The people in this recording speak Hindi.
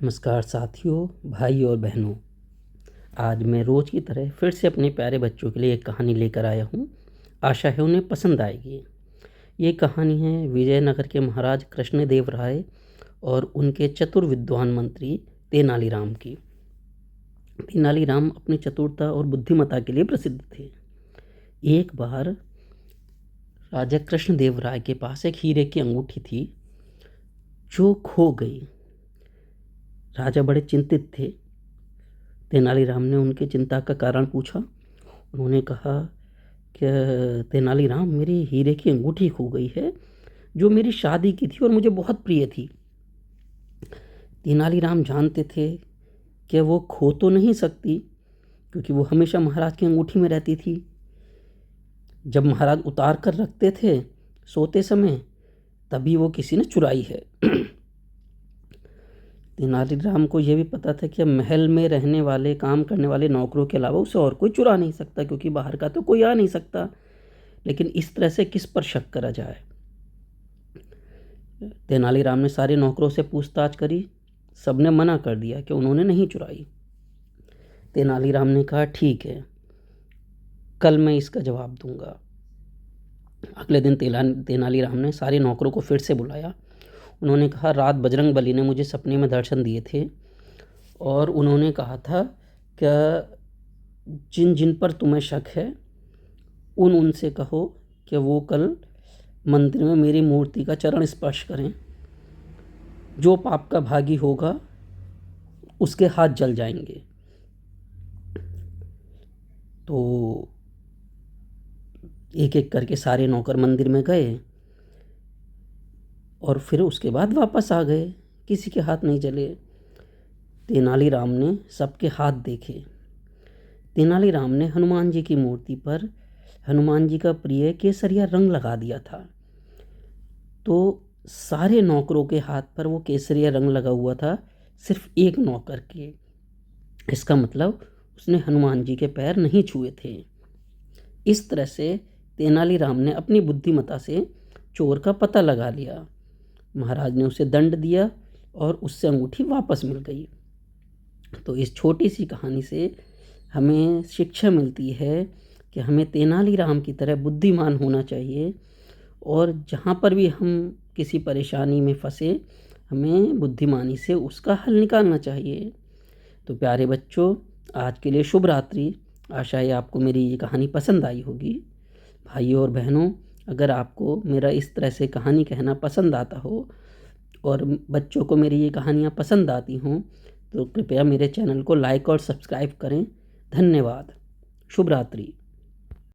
नमस्कार साथियों, भाई और बहनों। आज मैं रोज़ की तरह फिर से अपने प्यारे बच्चों के लिए एक कहानी लेकर आया हूँ। आशा है उन्हें पसंद आएगी। ये कहानी है विजयनगर के महाराज कृष्णदेव राय और उनके चतुर विद्वान मंत्री तेनालीराम की। तेनालीराम अपनी चतुरता और बुद्धिमत्ता के लिए प्रसिद्ध थे। एक बार राजा कृष्णदेव राय के पास एक हीरे की अंगूठी थी जो खो गई। राजा बड़े चिंतित थे। तेनालीराम ने उनकी चिंता का कारण पूछा। उन्होंने कहा कि तेनालीराम, मेरी हीरे की अंगूठी खो गई है जो मेरी शादी की थी और मुझे बहुत प्रिय थी। तेनालीराम जानते थे कि वो खो तो नहीं सकती क्योंकि वो हमेशा महाराज की अंगूठी में रहती थी। जब महाराज उतार कर रखते थे सोते समय, तभी वो किसी ने चुराई है। तेनालीराम को यह भी पता था कि महल में रहने वाले काम करने वाले नौकरों के अलावा उसे और कोई चुरा नहीं सकता क्योंकि बाहर का तो कोई आ नहीं सकता। लेकिन इस तरह से किस पर शक करा जाए। तेनालीराम ने सारे नौकरों से पूछताछ करी। सबने मना कर दिया कि उन्होंने नहीं चुराई। तेनालीराम ने कहा, ठीक है, कल मैं इसका जवाब दूंगा। अगले दिन तेनालीराम ने सारे नौकरों को फिर से बुलाया। उन्होंने कहा, रात बजरंगबली ने मुझे सपने में दर्शन दिए थे और उन्होंने कहा था कि जिन जिन पर तुम्हें शक है उनसे कहो कि वो कल मंदिर में मेरी मूर्ति का चरण स्पर्श करें। जो पाप का भागी होगा उसके हाथ जल जाएंगे। तो एक एक करके सारे नौकर मंदिर में गए और फिर उसके बाद वापस आ गए। किसी के हाथ नहीं जले। तेनालीराम ने सबके हाथ देखे। तेनालीराम ने हनुमान जी की मूर्ति पर हनुमान जी का प्रिय केसरिया रंग लगा दिया था। तो सारे नौकरों के हाथ पर वो केसरिया रंग लगा हुआ था, सिर्फ एक नौकर के। इसका मतलब उसने हनुमान जी के पैर नहीं छुए थे। इस तरह से तेनालीराम ने अपनी बुद्धिमत्ता से चोर का पता लगा लिया। महाराज ने उसे दंड दिया और उससे अंगूठी वापस मिल गई। तो इस छोटी सी कहानी से हमें शिक्षा मिलती है कि हमें तेनालीराम की तरह बुद्धिमान होना चाहिए और जहाँ पर भी हम किसी परेशानी में फंसे, हमें बुद्धिमानी से उसका हल निकालना चाहिए। तो प्यारे बच्चों, आज के लिए शुभ रात्रि। आशा है आपको मेरी ये कहानी पसंद आई होगी। भाइयों और बहनों, अगर आपको मेरा इस तरह से कहानी कहना पसंद आता हो और बच्चों को मेरी ये कहानियाँ पसंद आती हों तो कृपया मेरे चैनल को लाइक और सब्सक्राइब करें। धन्यवाद। शुभ रात्रि।